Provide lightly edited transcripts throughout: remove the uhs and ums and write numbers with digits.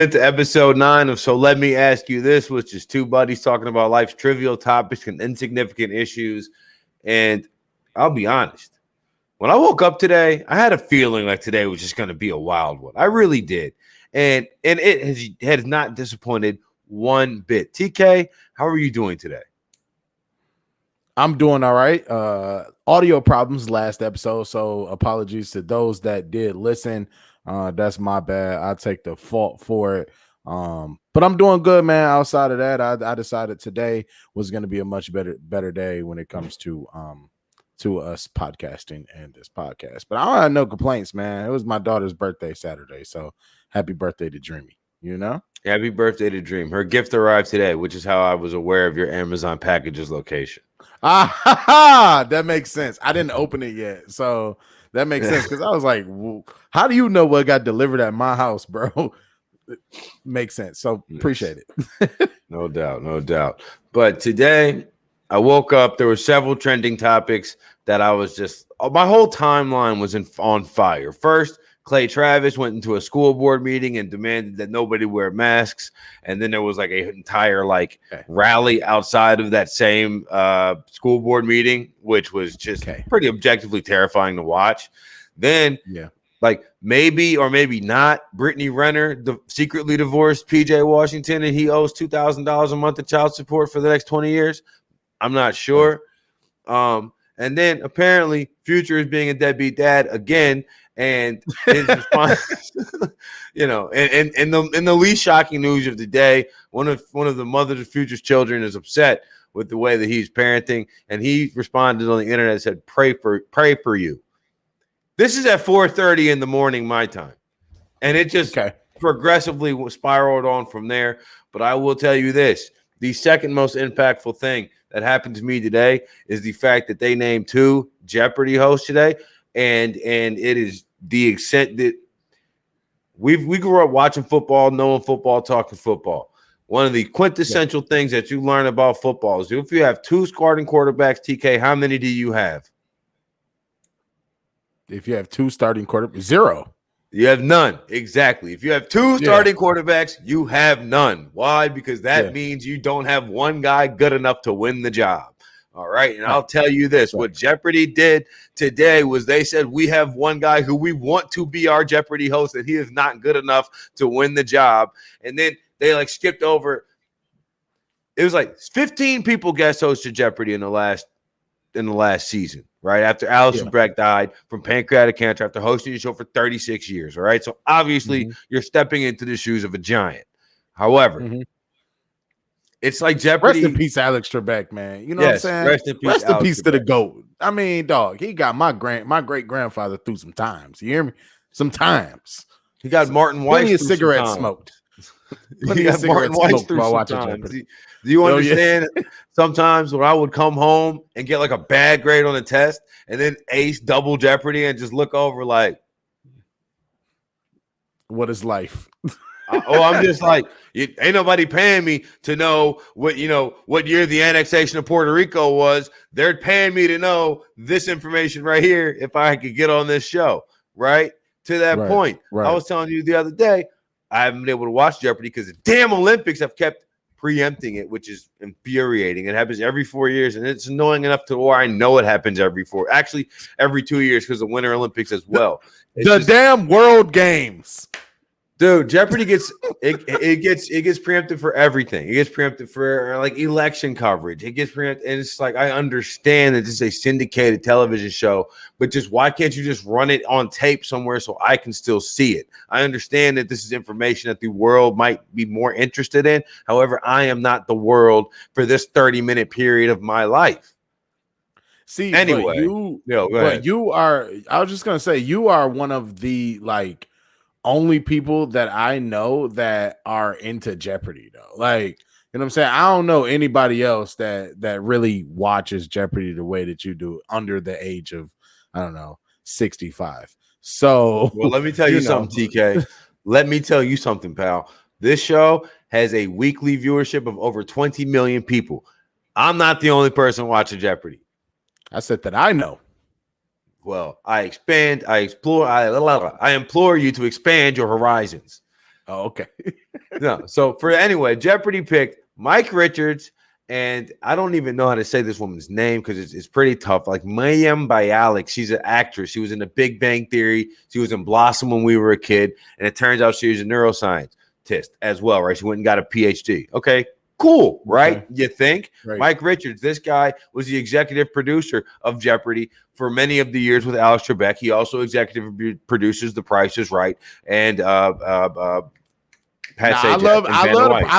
Into episode 9 of So Let Me Ask You This, which is two buddies talking about life's trivial topics and insignificant issues. And I'll be honest, when I woke up today, I had a feeling like today was just going to be a wild one. I really did. And it has not disappointed one bit. TK, how are you doing today? I'm doing all right. Audio problems last episode, so apologies to those that did listen. That's my bad. I take the fault for it. But I'm doing good, man. Outside of that, I decided today was going to be a much better day when it comes to us podcasting and this podcast. But I don't have no complaints, man. It was my daughter's birthday Saturday, so happy birthday to Dreamy. You know, happy birthday to Dream. Her gift arrived today, which is how I was aware of your Amazon packages location. That makes sense. I didn't open it yet, so that makes sense because I was like, how do you know what got delivered at my house, bro? It makes sense. So appreciate it. No doubt. But today I woke up, there were several trending topics that I was just, my whole timeline was on fire. First, Clay Travis went into a school board meeting and demanded that nobody wear masks. And then there was like an entire rally outside of that same school board meeting, which was just pretty objectively terrifying to watch. Then, maybe or maybe not, Brittany Renner secretly divorced PJ Washington and he owes $2,000 a month of child support for the next 20 years. I'm not sure. And then apparently Future is being a deadbeat dad again. And his response, and the least shocking news of the day, one of the mother of Future's children is upset with the way that he's parenting, and he responded on the internet and said, "Pray for you." This is at 4:30 in the morning my time, and it just progressively spiraled on from there. But I will tell you this: the second most impactful thing that happened to me today is the fact that they named 2 Jeopardy hosts today. And it is the extent that we grew up watching football, knowing football, talking football. One of the quintessential things that you learn about football is if you have 2 starting quarterbacks, TK, how many do you have? If you have 2 starting quarterbacks, 0. You have none. Exactly. If you have 2 starting quarterbacks, you have none. Why? Because that means you don't have one guy good enough to win the job. All right. And I'll tell you this, what Jeopardy did today was they said, we have one guy who we want to be our Jeopardy host, and he is not good enough to win the job. And then they skipped over. It was 15 people guest hosted Jeopardy in the last season, right? After Alison Breck died from pancreatic cancer after hosting the show for 36 years. All right. So obviously you're stepping into the shoes of a giant. However, it's like Jeopardy. Rest in peace, Alex Trebek, man. You know what I'm saying? Rest in peace to the GOAT. I mean, dog, he got my great grandfather through some times. You hear me? Sometimes he got Martin Weiss. Plenty of cigarettes smoked. Plenty of cigarettes smoked while watching Jeopardy. Do you understand? Sometimes when I would come home and get a bad grade on a test, and then ace double Jeopardy, and just look over what is life? I'm just ain't nobody paying me to know what year the annexation of Puerto Rico was. They're paying me to know this information right here if I could get on this show, right? To that point, I was telling you the other day, I haven't been able to watch Jeopardy because the damn Olympics have kept preempting it, which is infuriating. It happens every 4 years, and it's annoying enough to where I know it happens every 2 years because the Winter Olympics as well. Damn World Games. Dude, Jeopardy gets preempted for everything. It gets preempted for election coverage. It gets preempted, and it's I understand that this is a syndicated television show, but just why can't you just run it on tape somewhere so I can still see it? I understand that this is information that the world might be more interested in. However, I am not the world for this 30-minute period of my life. See, anyway, you are. I was just gonna say you are one of the only people that I know that are into Jeopardy though. You know what I'm saying? I don't know anybody else that really watches Jeopardy the way that you do under the age of, I don't know, 65. So let me tell you something, TK. Let me tell you something, pal. This show has a weekly viewership of over 20 million people. I'm not the only person watching Jeopardy. I said that I know. Well, I implore you to expand your horizons. Oh, okay. No. So Jeopardy picked Mike Richards, and I don't even know how to say this woman's name because it's pretty tough. Like Mayim Bialik, she's an actress. She was in The Big Bang Theory. She was in Blossom when we were a kid, and it turns out she was a neuroscientist as well, right? She went and got a PhD. Okay, cool, right? Okay. You think? Right. Mike Richards, this guy was the executive producer of Jeopardy for many of the years with Alex Trebek. He also executive produces The Price is Right and I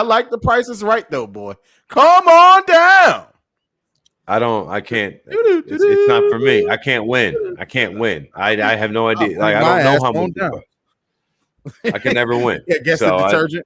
like The Price is Right though, boy. Come on down. I can't. It's not for me. I can't win. I have no idea. Like I don't know how much. I can never win. Yeah, guess the detergent.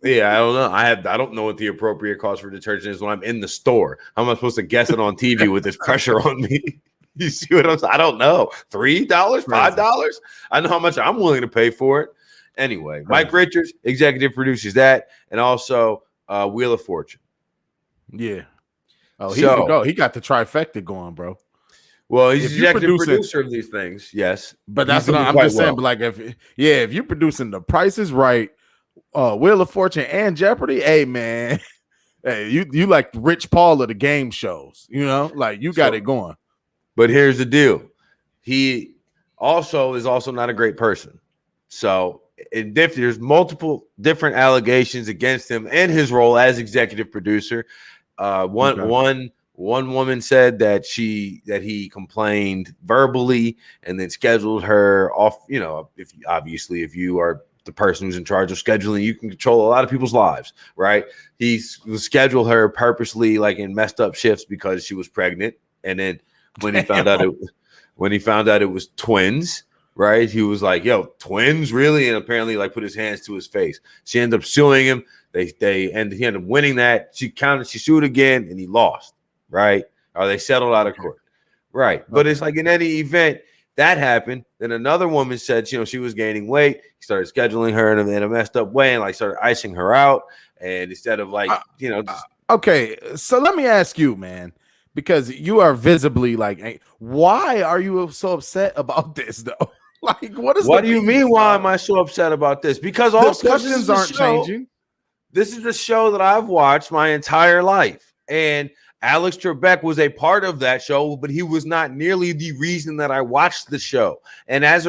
I don't know. I don't know what the appropriate cost for detergent is when I'm in the store. How am I supposed to guess it on TV with this pressure on me? You see what I'm saying? I don't know. $3, $5? I know how much I'm willing to pay for it. Anyway, Mike Richards, executive produces that, and also Wheel of Fortune. Yeah. Oh, he got the trifecta going, bro. Well, he's executive producer of these things, yes. But that's what I'm just saying. But like, if you're producing The Price is Right, Wheel of Fortune, and Jeopardy, hey man, hey, you like Rich Paul of the game shows, you know, like you got it going. But here's the deal: he is also not a great person. So there's multiple different allegations against him and his role as executive producer. One woman said that he complained verbally and then scheduled her off. You know, if you are the person who's in charge of scheduling, you can control a lot of people's lives, right? He scheduled her purposely, like in messed up shifts because she was pregnant, and then when he found out it was twins. Right, he was like, "Yo, twins, really?" And apparently, like, put his hands to his face. She ended up suing him. He ended up winning that. She sued again, and he lost. Right, or they settled out of court. Right, but it's like in any event that happened. Then another woman said, she was gaining weight. He started scheduling her in a messed up way, and like started icing her out. And instead of like, okay, so let me ask you, man. Because you are visibly like, why are you so upset about this though? Like, what do you mean? Why am I so upset about this? Because all questions aren't changing. This is a show that I've watched my entire life, and Alex Trebek was a part of that show, but he was not nearly the reason that I watched the show. And as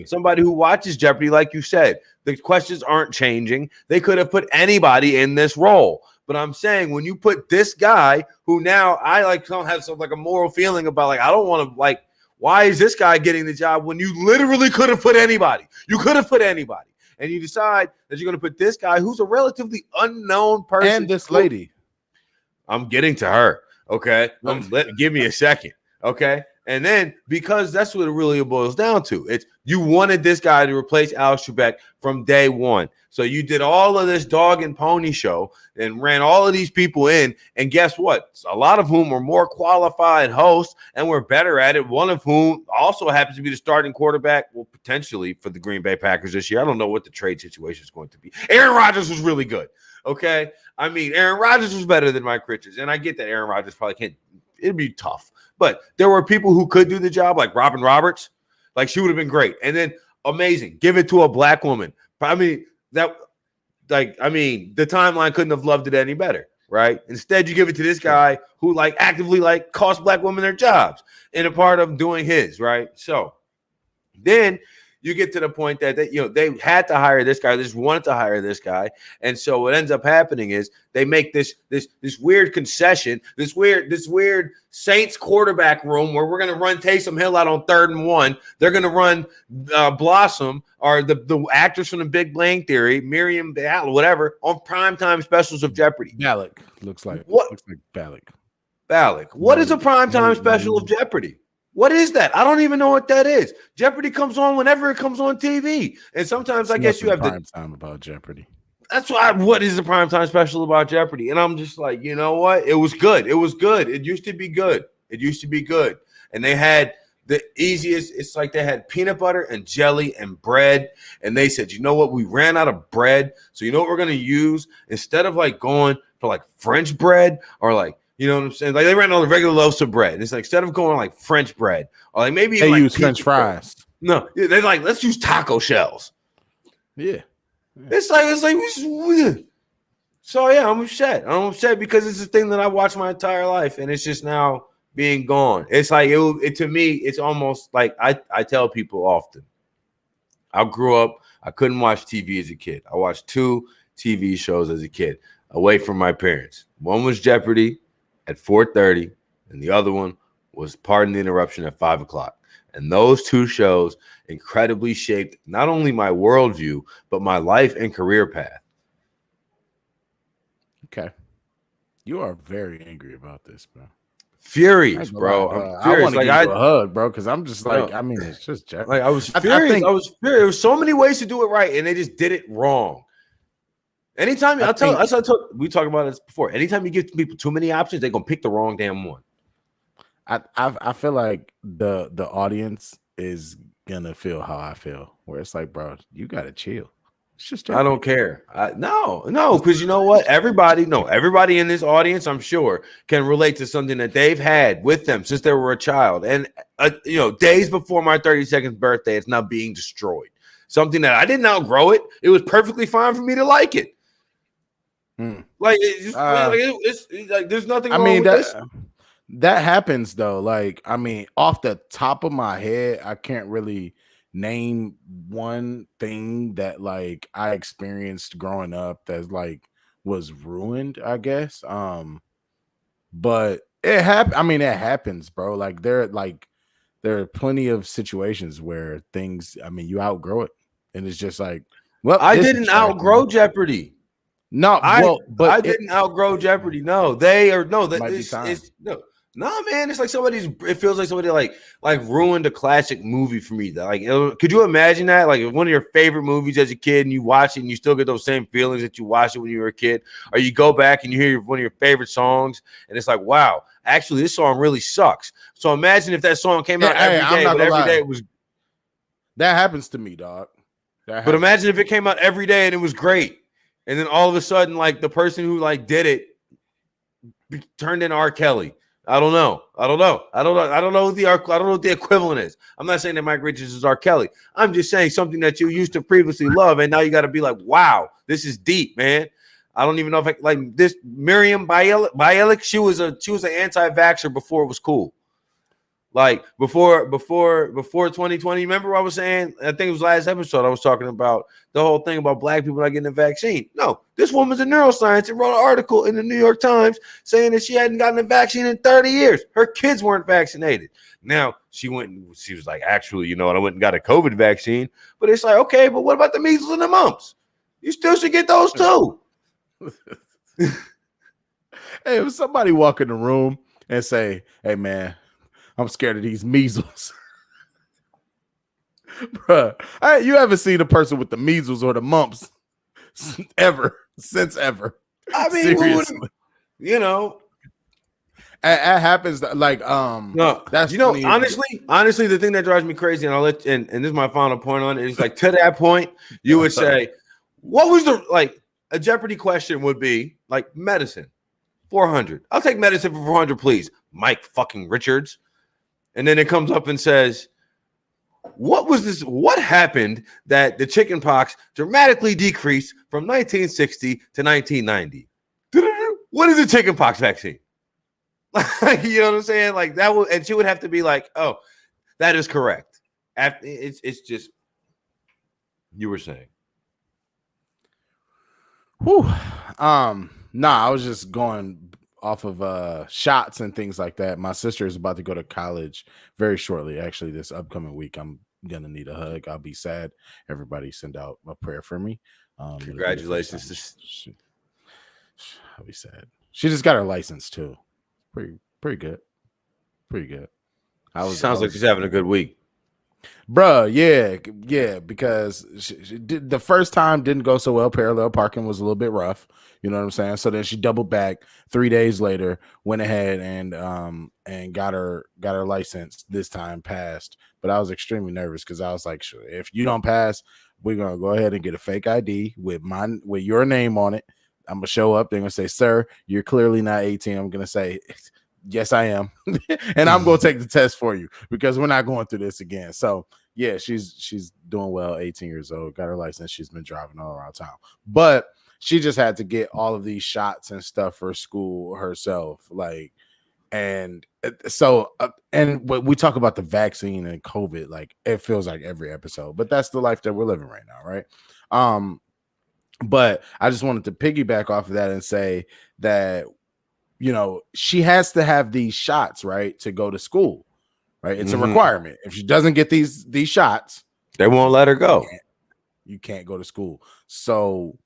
somebody who watches Jeopardy, like you said, the questions aren't changing. They could have put anybody in this role. But I'm saying when you put this guy who now I don't have a moral feeling about, like, I don't want to, like, why is this guy getting the job when you literally could have put anybody? You could have put anybody. And you decide that you're going to put this guy who's a relatively unknown person. And this lady. I'm getting to her. Okay. Give me a second. Okay. And then, because that's what it really boils down to. It's you wanted this guy to replace Alex Trebek from day one. So you did all of this dog and pony show and ran all of these people in. And guess what? A lot of whom are more qualified hosts and were better at it. One of whom also happens to be the starting quarterback, well, potentially for the Green Bay Packers this year. I don't know what the trade situation is going to be. Aaron Rodgers was really good. Okay. I mean, Aaron Rodgers was better than Mike Richards. And I get that Aaron Rodgers probably can't. It'd be tough. But there were people who could do the job, like Robin Roberts. Like, she would have been great. And then amazing. Give it to a black woman. I mean, the timeline couldn't have loved it any better, right? Instead, you give it to this guy who actively cost black women their jobs in a part of doing his, right? So then you get to the point that they had to hire this guy. They just wanted to hire this guy. And so what ends up happening is they make this weird concession, this weird Saints quarterback room where we're going to run Taysom Hill out on 3rd and 1. They're going to run Blossom, or the actress from The Big Bang Theory, Miriam Bialik, whatever, on primetime specials of Jeopardy. Bialik looks like Bialik. Bialik. What is a primetime special of Jeopardy? What is that? I don't even know what that is. Jeopardy comes on whenever it comes on TV. And sometimes I guess you have prime time about Jeopardy. That's why. What is the primetime special about Jeopardy? And I'm just like, you know what? It was good. It was good. It used to be good. And they had the easiest. It's like they had peanut butter and jelly and bread. And they said, you know what? We ran out of bread. So you know what we're going to use? Instead of going for French bread or you know what I'm saying? They ran all the regular loaves of bread. And it's instead of going French bread, or maybe they use French fries. No, they're let's use taco shells. Yeah. It's like so yeah, I'm upset. I'm upset because it's a thing that I watched my entire life, and it's just now being gone. It's like it to me. It's almost like I tell people often. I grew up. I couldn't watch TV as a kid. I watched 2 TV shows as a kid away from my parents. One was Jeopardy at 4:30, and the other one was Pardon the Interruption at 5 o'clock. And those 2 shows incredibly shaped not only my worldview, but my life and career path. Okay. You are very angry about this, bro. Furious, bro. I'm furious. I want to give you a hug, bro, because I'm just like, I mean, it's just Jeopardy. Like I was furious. I was furious. There was so many ways to do it right, and they just did it wrong. Anytime we talked about this before. Anytime you give people too many options, they're gonna pick the wrong damn one. I feel like the audience is gonna feel how I feel, where it's like, bro, you gotta chill. It's just Jeopardy. I don't care. No, because you know what? Everybody in this audience, I'm sure, can relate to something that they've had with them since they were a child, and days before my 32nd birthday, it's not being destroyed. Something that I didn't outgrow it. It was perfectly fine for me to like it. Like it's like there's nothing wrong with this. That happens though. Like, I mean, off the top of my head, I can't really name one thing that like I experienced growing up that like was ruined, I guess. But it happened. I mean, it happens, bro. Like there are plenty of situations where things, I mean, you outgrow it. And it's just like, well, I didn't outgrow Jeopardy. No, I didn't outgrow Jeopardy. No, no, man. It's like it feels like somebody like ruined a classic movie for me. Could you imagine that? Like one of your favorite movies as a kid, and you watch it, and you still get those same feelings that you watched it when you were a kid, or you go back and you hear one of your favorite songs, and it's like, wow, actually, this song really sucks. So imagine if that song came out every day, but every day it was. That happens to me, dog. But imagine if it came out every day and it was great. And then all of a sudden, like the person who like did it turned into R. Kelly. I don't know what the equivalent is. I'm not saying that Mike Richards is R. Kelly. I'm just saying something that you used to previously love, and now you got to be like, wow, this is deep, man. I don't even know if I like this. Miriam Bielik, she was an anti-vaxxer before it was cool. Like before 2020, remember what I was saying? I think it was last episode. I was talking about the whole thing about black people not getting the vaccine. No, this woman's a neuroscience and wrote an article in the New York Times saying that she hadn't gotten a vaccine in 30 years. Her kids weren't vaccinated. Now she was like, actually, you know what? I went and got a COVID vaccine. But it's like, okay, but what about the measles and the mumps? You still should get those too. Hey, if somebody walk in the room and say, hey, man, I'm scared of these measles. Bruh, you haven't seen a person with the measles or the mumps since ever. I mean, seriously. It happens like no, that's honestly the thing that drives me crazy, and I'll let and this is my final point on it, is like to that point, you would say, what was a Jeopardy question would be like medicine, 400. I'll take medicine for 400, please, Mike fucking Richards. And then it comes up and says, what happened that the chicken pox dramatically decreased from 1960 to 1990? What is a chicken pox vaccine? You know what I'm saying? Like that would, and she would have to be like, oh, that is correct. It's just, you were saying. Whew. Nah, I was just going off of shots and things like that. My sister is about to go to college very shortly. Actually, this upcoming week, I'm gonna need a hug. I'll be sad. Everybody send out a prayer for me. Congratulations. I'll be sad. She just got her license too. Pretty good. Pretty good. Sounds like she's having a good week. Bruh, yeah, because she did, the first time didn't go so well. Parallel parking was a little bit rough. You know what I'm saying? So then she doubled back 3 days later, went ahead and got her license this time, passed. But I was extremely nervous because I was like, sure, if you don't pass, we're gonna go ahead and get a fake ID with your name on it. I'm gonna show up. They're gonna say, sir, you're clearly not 18. I'm gonna say, yes, I am. And I'm gonna take the test for you because we're not going through this again. So yeah, she's doing well. 18 years old, got her license. She's been driving all around town, but she just had to get all of these shots and stuff for school herself. Like, and so, and when we talk about the vaccine and COVID, like it feels like every episode, but that's the life that we're living right now, right? But I just wanted to piggyback off of that and say that, you know, she has to have these shots, right, to go to school, right? It's a requirement. If she doesn't get these shots, they won't let her go. You can't go to school. So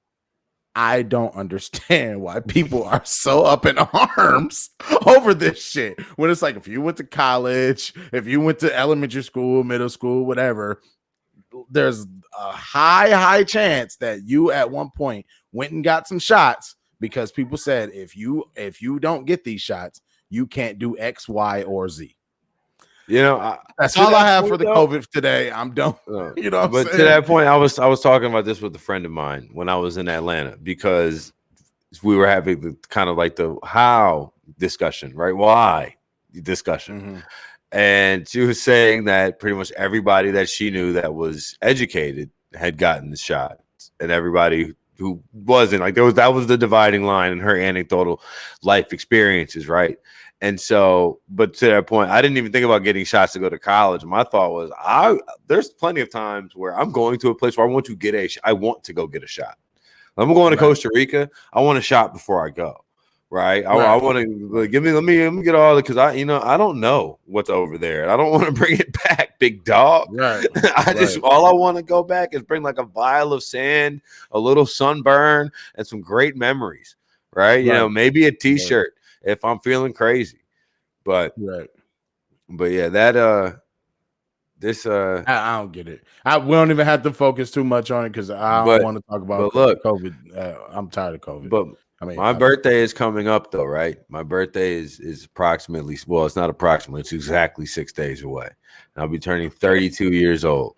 I don't understand why people are so up in arms over this shit. When it's like, if you went to college, if you went to elementary school, middle school, whatever, there's a high chance that you at one point went and got some shots because people said, if you don't get these shots, you can't do X, Y, or Z. You know, that's all I have for the COVID today. I'm done. You know, but to that point, I was talking about this with a friend of mine when I was in Atlanta, because we were having the kind of like the how discussion, right? Why discussion. And she was saying that pretty much everybody that she knew that was educated had gotten the shot, and everybody who wasn't, like, that was the dividing line in her anecdotal life experiences, right? And so, but to that point, I didn't even think about getting shots to go to college. My thought was, there's plenty of times where I'm going to a place where I want to go get a shot. I'm going to Costa Rica. I want a shot before I go. Right. I want to let me get all it, because I don't know what's over there. I don't want to bring it back, big dog. Right. All I want to go back is bring like a vial of sand, a little sunburn, and some great memories. Right. You know, maybe a t-shirt if I'm feeling crazy. But yeah, that this I don't get it. We don't even have to focus too much on it because I don't want to talk about COVID. I'm tired of COVID. But I mean, my birthday is coming up though, right? My birthday is approximately, well, it's not approximately, it's exactly 6 days away. And I'll be turning 32 years old.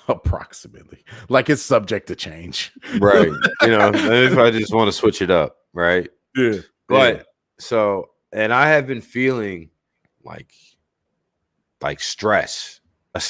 Approximately. Like it's subject to change. Right. You know, if I just want to switch it up, right? Yeah. But so, and I have been feeling like stress,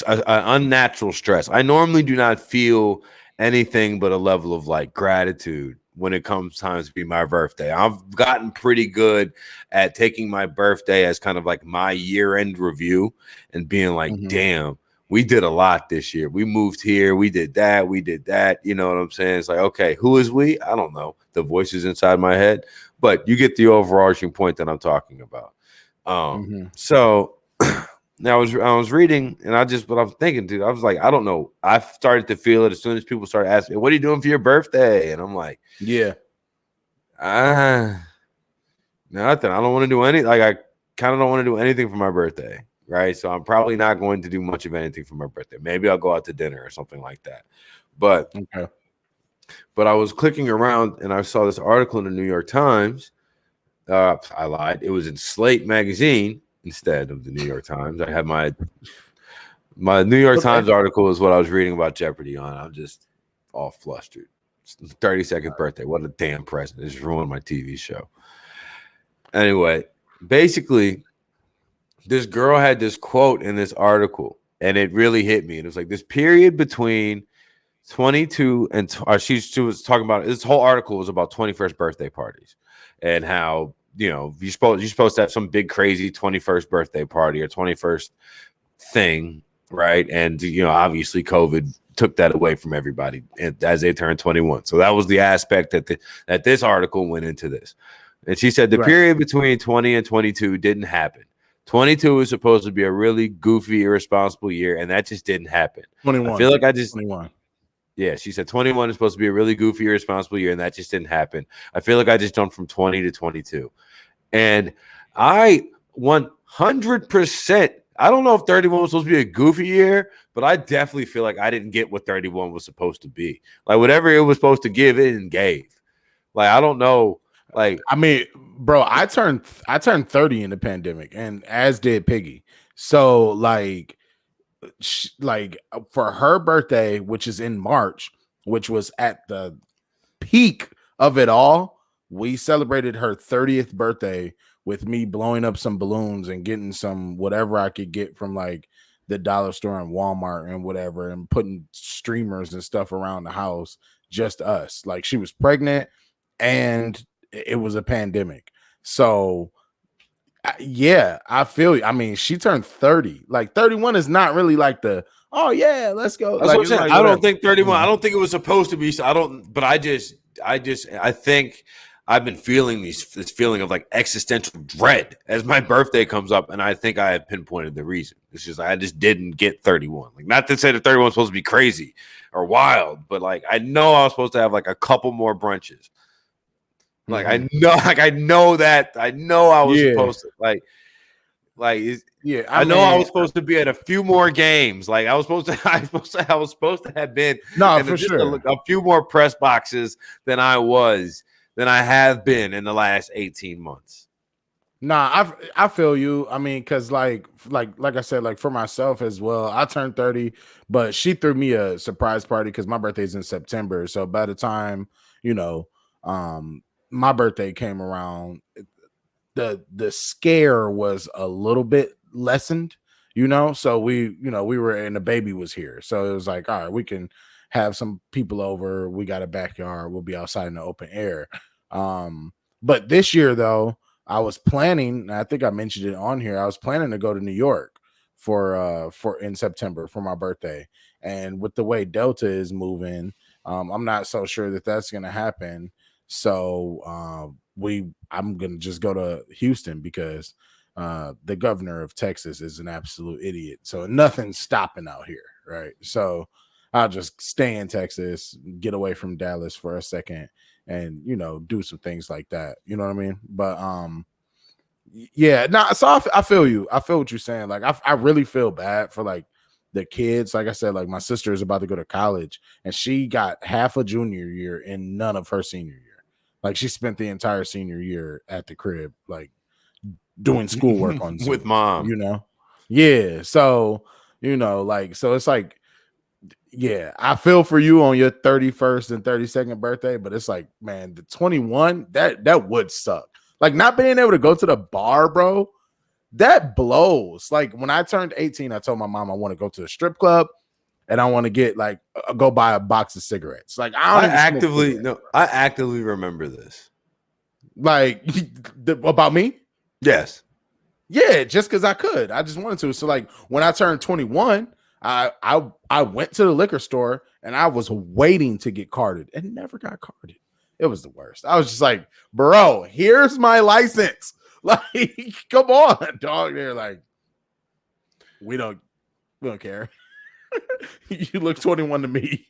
an unnatural stress. I normally do not feel anything but a level of like gratitude when it comes time to be my birthday. I've gotten pretty good at taking my birthday as kind of like my year-end review and being like, damn, we did a lot this year. We moved here, we did that. You know what I'm saying? It's like, okay, who is we? I don't know. The voices inside my head, but you get the overarching point that I'm talking about. So now I was reading, and but I was thinking, dude, I was like, I don't know. I started to feel it as soon as people started asking me, what are you doing for your birthday? And I'm like, nothing. I don't want to do any, like, I kind of don't want to do anything for my birthday. Right. So I'm probably not going to do much of anything for my birthday. Maybe I'll go out to dinner or something like that. But I was clicking around and I saw this article in the New York Times. I lied. It was in Slate magazine instead of the New York Times. I had my New York Times article is what I was reading about Jeopardy on. I'm just all flustered. 32nd birthday. What a damn present. It just ruined my TV show. Anyway, basically, this girl had this quote in this article, and it really hit me. And it was like this period between 22 and she was talking about, this whole article was about 21st birthday parties and how, you know, you're supposed to have some big crazy 21st birthday party or 21st thing, right? And, you know, obviously COVID took that away from everybody as they turned 21. So that was the aspect that this article went into this. And she said the period between 20 and 22 didn't happen. 22 was supposed to be a really goofy, irresponsible year, and that just didn't happen. 21. I feel like 21. Yeah, she said 21 is supposed to be a really goofy, irresponsible year, and that just didn't happen. I feel like I just jumped from 20 to 22. And I 100%, I don't know if 31 was supposed to be a goofy year, but I definitely feel like I didn't get what 31 was supposed to be. Like, whatever it was supposed to give, it didn't gave. Like, I don't know. Like, I mean, bro, I turned 30 in the pandemic, and as did Piggy. So like for her birthday, which is in March, which was at the peak of it all, we celebrated her 30th birthday with me blowing up some balloons and getting some whatever I could get from like the dollar store and Walmart and whatever, and putting streamers and stuff around the house, just us. Like, she was pregnant and it was a pandemic. So yeah, I feel you. I mean, she turned 30. Like, 31 is not really like the, oh yeah, let's go. That's Like, what I'm it's saying. like, I don't whatever. think 31. I don't think it was supposed to be. So I don't. But I think I've been feeling this feeling of like existential dread as my birthday comes up, and I think I have pinpointed the reason. It's just I just didn't get 31. Like, not to say that 31 is supposed to be crazy or wild, but like I know I was supposed to have like a couple more brunches. Like I know that I was supposed to like. Yeah, I know I was supposed to be at a few more games. Like I was supposed to have been no, in for sure. a few more press boxes than I have been in the last 18 months. Nah, I feel you. I mean, because like I said, like for myself as well, I turned 30, but she threw me a surprise party because my birthday's in September. So by the time, you know, my birthday came around, the scare was a little bit lessened, so we were, and the baby was here, so it was like, all right, we can have some people over, we got a backyard, we'll be outside in the open air. But this year though, I was planning, and I think I mentioned it on here, I was planning to go to New York for in September for my birthday, and with the way Delta is moving, I'm not so sure that that's going to happen. So I'm gonna just go to Houston because the governor of Texas is an absolute idiot. So nothing's stopping out here, right? So I'll just stay in Texas, get away from Dallas for a second, and do some things like that. You know what I mean? But yeah, so I feel you. I feel what you're saying. Like I really feel bad for like the kids. Like I said, like my sister is about to go to college, and she got half a junior year and none of her senior year. Like, she spent the entire senior year at the crib, like doing schoolwork on Zoom, with mom. Yeah. So, like, so it's like, yeah, I feel for you on your 31st and 32nd birthday, but it's like, man, the 21, that would suck. Like, not being able to go to the bar, bro, that blows. Like, when I turned 18, I told my mom I want to go to the strip club and I want to get like go buy a box of cigarettes. Like, I actively remember this. Like, about me? Yes. Yeah, just because I could. I just wanted to. So like when I turned 21, I went to the liquor store and I was waiting to get carded and never got carded. It was the worst. I was just like, bro, here's my license. Like, come on, dog. They're like, we don't care. You look 21 to me.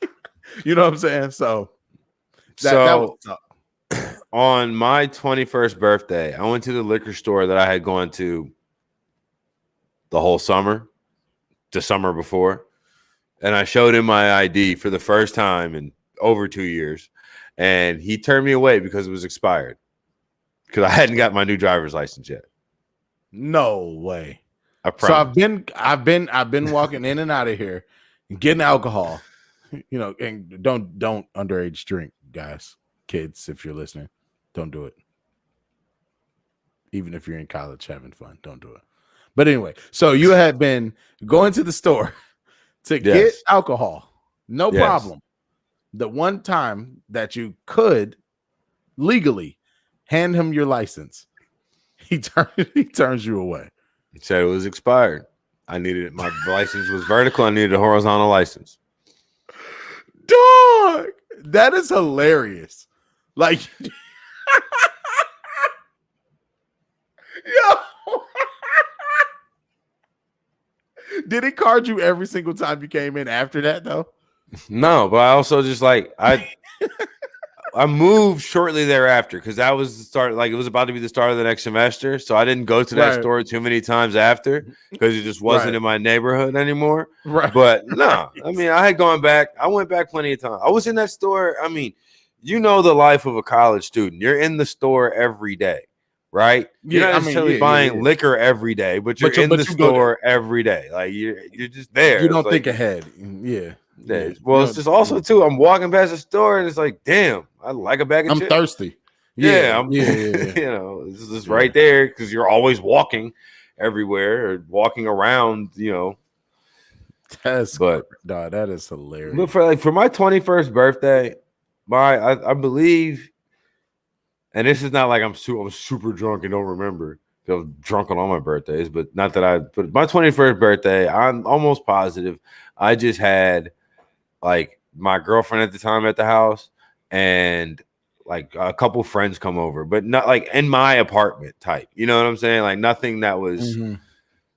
You know what I'm saying? So that was tough. On my 21st birthday, I went to the liquor store that I had gone to the whole summer, the summer before, and I showed him my ID for the first time in over 2 years, and he turned me away because it was expired because I hadn't got my new driver's license yet. No way. I promise. So I've been walking in and out of here, getting alcohol, and don't underage drink, guys, kids, if you're listening, don't do it. Even if you're in college having fun, don't do it. But anyway, so you had been going to the store to get alcohol, no problem. The one time that you could legally hand him your license, he turns you away. He said it was expired. I needed it. My license was vertical. I needed a horizontal license. Dog, that is hilarious. Like, yo. Did he card you every single time you came in after that, though? No, but I also just like I moved shortly thereafter because that was the start. Like, it was about to be the start of the next semester, so I didn't go to that store too many times after because it just wasn't in my neighborhood anymore. Right. But no, I mean, I had gone back. I went back plenty of times. I was in that store. I mean, the life of a college student. You're in the store every day, right? You're not necessarily buying liquor every day, but you're in the store every day. Like, you're just there. You don't think ahead. Yeah. Well, it's just also too. I'm walking past the store and it's like, damn, I like a bag of chips. I'm thirsty. Yeah. This is right there because you're always walking everywhere or walking around. But that is hilarious. But for my 21st birthday, I believe, and this is not like I was super drunk and don't remember. I was drunk on all my birthdays, but but my 21st birthday, I'm almost positive I just had like my girlfriend at the time at the house and like a couple friends come over, but not like in my apartment type. You know what I'm saying? Like nothing that was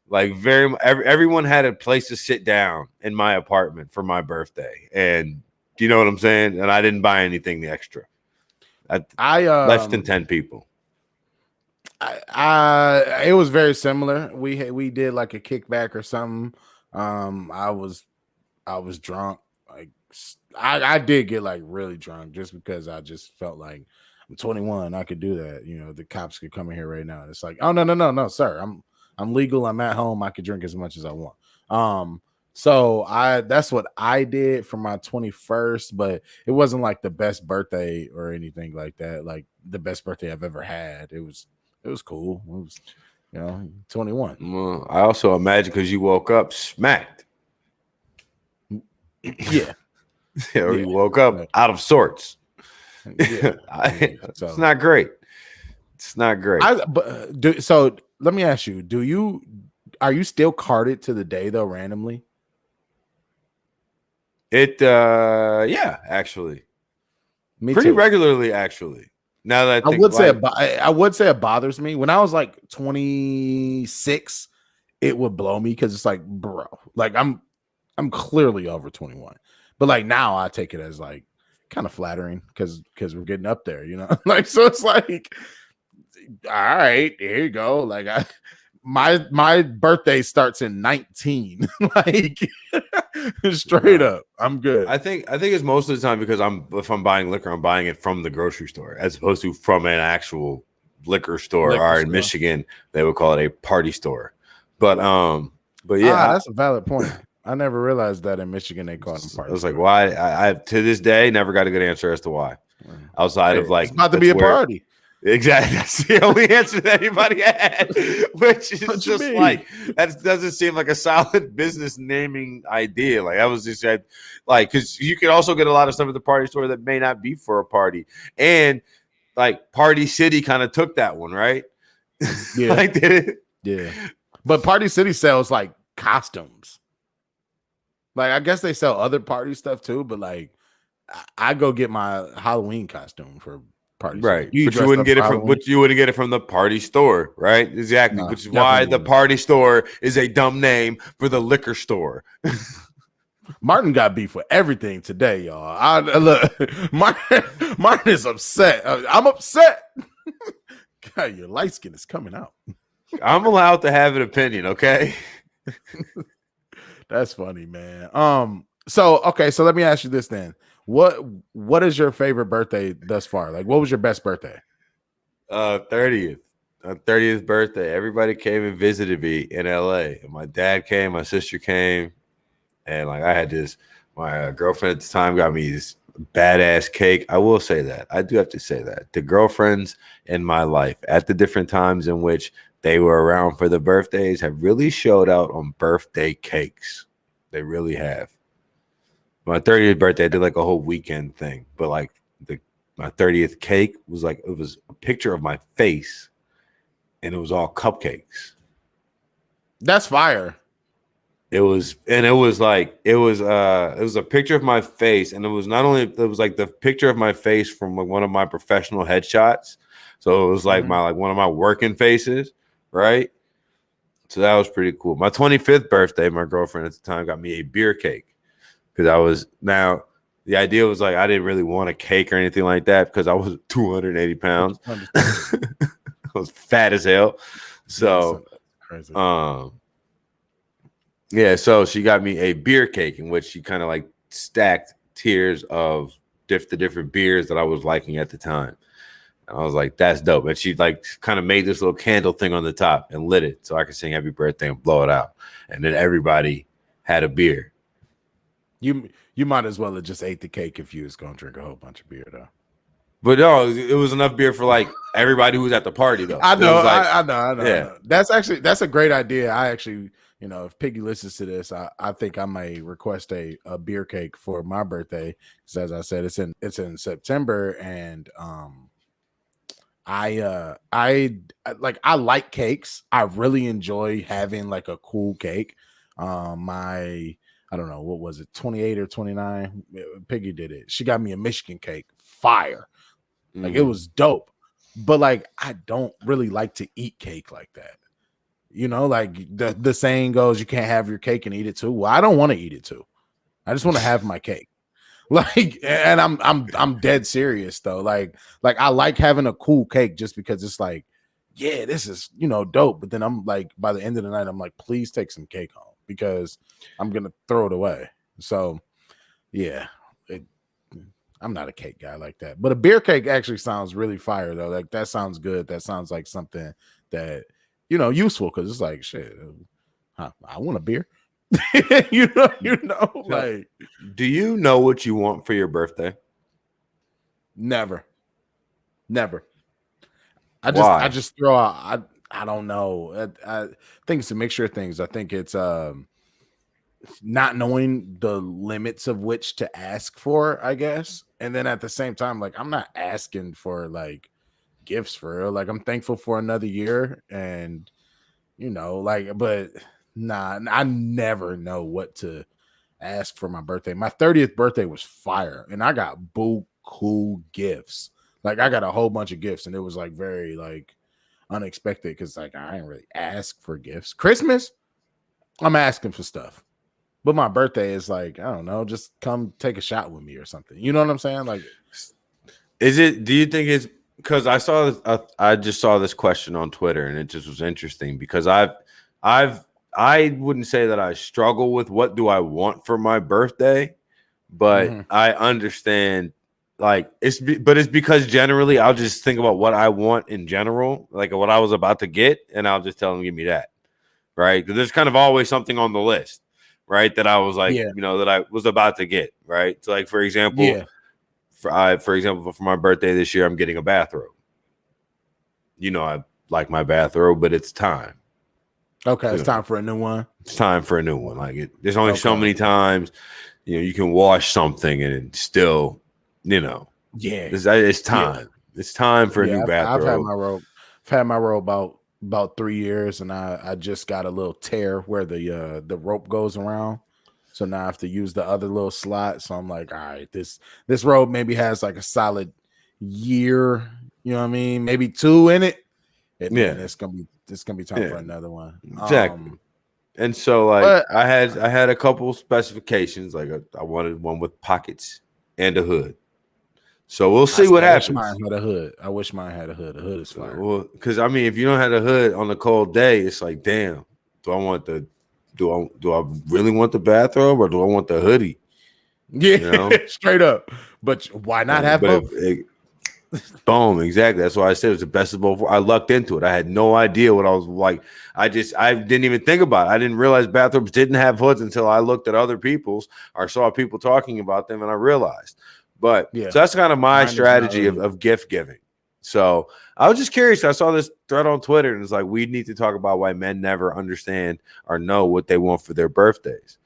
like everyone had a place to sit down in my apartment for my birthday. And you know what I'm saying? And I didn't buy anything extra. Less than 10 people. It was very similar. We did like a kickback or something. I was drunk. Like I did get like really drunk just because I just felt like I'm 21. I could do that. You know, the cops could come in here right now. It's like, oh no, sir. I'm legal. I'm at home. I could drink as much as I want. So that's what I did for my 21st, but it wasn't like the best birthday or anything like that. Like the best birthday I've ever had. It was cool. It was, 21. Well, I also imagine because you woke up smacked. Yeah. You woke up out of sorts. Yeah. It's not great. It's not great. So let me ask you, are you still carded to the day though randomly? Yeah, actually. Pretty regularly, actually. Now that I would say it bothers me. When I was like 26, it would blow me because it's like, bro, like I'm clearly over 21. But like now I take it as like kind of flattering because we're getting up there, like, so it's like, all right, here you go. Like my birthday starts in 19. Like straight up, I'm good. I think it's most of the time because if I'm buying liquor, I'm buying it from the grocery store as opposed to from an actual liquor store. Or in Michigan, they would call it a party store. But yeah, that's a valid point. I never realized that in Michigan they call them party. I was like, why? I to this day never got a good answer as to why. Outside of like, it's about to be a party. Exactly. That's the only answer that anybody had, which is just like, that doesn't seem like a solid business naming idea. Like I was just like, because you can also get a lot of stuff at the party store that may not be for a party. And like Party City kind of took that one, right? Yeah. Like, did it? Yeah. But Party City sells like costumes. Like I guess they sell other party stuff too, but like I go get my Halloween costume for party, right? But you wouldn't get it from the party store, right? Exactly, which is why the party store is a dumb name for the liquor store. Martin got beef with everything today, y'all. Look, Martin is upset. I'm upset. God, your light skin is coming out. I'm allowed to have an opinion, okay? That's funny, man. So let me ask you this then. What is your favorite birthday thus far? Like, what was your best birthday? 30th birthday. Everybody came and visited me in LA. And my dad came, my sister came, and like I had my girlfriend at the time got me this badass cake. I will say that. I do have to say that. The girlfriends in my life at the different times in which they were around for the birthdays have really showed out on birthday cakes. They really have. My 30th birthday, I did like a whole weekend thing, but like my 30th cake was like, it was a picture of my face and it was all cupcakes. That's fire. It was a picture of my face, and it was like the picture of my face from like one of my professional headshots. So it was like one of my working faces, right? So that was pretty cool. My 25th birthday, my girlfriend at the time got me a beer cake because the idea was like I didn't really want a cake or anything like that because I was 280 pounds. I was fat as hell. So crazy. Yeah, so she got me a beer cake in which she kind of like stacked tiers of the different beers that I was liking at the time. And I was like, that's dope. And she like kind of made this little candle thing on the top and lit it so I could sing happy birthday and blow it out. And then everybody had a beer. You might as well have just ate the cake if you was going to drink a whole bunch of beer though. But no, it was enough beer for like everybody who was at the party though. I know. Yeah. That's a great idea. I actually if Piggy listens to this, I think I may request a beer cake for my birthday. Because as I said, it's in September, and I like cakes. I really enjoy having like a cool cake. My I don't know, what was it, 28 or 29? Piggy did it. She got me a Michigan cake. Fire. Like it was dope. But like I don't really like to eat cake like that. Like the saying goes, you can't have your cake and eat it too. Well, I don't want to eat it too. I just want to have my cake. Like, and I'm dead serious though. Like I like having a cool cake just because it's like, yeah, this is dope. But then I'm like, by the end of the night, I'm like, please take some cake home because I'm gonna throw it away. So yeah, I'm not a cake guy like that. But a beer cake actually sounds really fire though. Like that sounds good. That sounds like something that useful because it's like shit. I want a beer. Like, do you know what you want for your birthday? Never. Why? I just throw out. I don't know. I think it's a mixture of things. I think it's not knowing the limits of which to ask for, I guess. And then at the same time, like I'm not asking for like gifts for real. Like I'm thankful for another year, and but nah, I never know what to ask for my birthday. My 30th birthday was fire, and I got cool gifts. Like I got a whole bunch of gifts, and it was like very like unexpected because like I didn't really ask for gifts. Christmas, I'm asking for stuff. But my birthday is like, I don't know, just come take a shot with me or something. You know what I'm saying? Like, do you think it's because I just saw this question on Twitter and it just was interesting because I wouldn't say that I struggle with what do I want for my birthday, but I understand like it's because generally I'll just think about what I want in general, like what I was about to get, and I'll just tell them, give me that. Right. Because there's kind of always something on the list. Right, that I was like, that I was about to get, right? So, like for example, for my birthday this year, I'm getting a bathrobe. I like my bathrobe, but it's time. Okay, it's time for a new one. It's time for a new one. Like there's only so many times, you can wash something and it's still, it's time. Yeah. It's time for a new bathrobe. I've had my robe. I've had my robe about 3 years, and I just got a little tear where the rope goes around. So now I have to use the other little slot. So I'm like, all right, this robe maybe has like a solid year, you know what I mean? Maybe 2 in it. And then it's gonna be time for another one. Exactly. And so like I had a couple specifications. Like I wanted one with pockets and a hood. So we'll see what happens. I wish mine had a hood. A hood is fire. Well, because I mean, if you don't have a hood on a cold day, it's like, damn. Do I really want the bathrobe or do I want the hoodie? Yeah, straight up. But why not have both? Boom, exactly. That's why I said it was the best of both. I lucked into it. I had no idea what I was like. I didn't even think about it. I didn't realize bathrobes didn't have hoods until I looked at other people's or saw people talking about them, and I realized. But so that's kind of my strategy of gift giving. So I was just curious. I saw this thread on Twitter, and it's like, we need to talk about why men never understand or know what they want for their birthdays.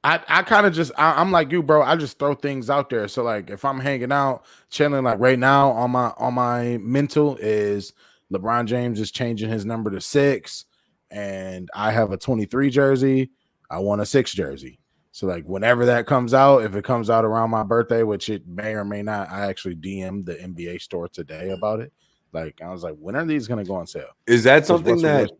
I kind of I'm like you, bro. I just throw things out there. So like if I'm hanging out, chilling, like right now on my mental is LeBron James is changing his number to 6, and I have a 23 jersey. I want a 6 jersey. So like whenever that comes out, if it comes out around my birthday, which it may or may not, I actually DM'd the NBA store today about it. Like I was like, when are these gonna go on sale? Is that something that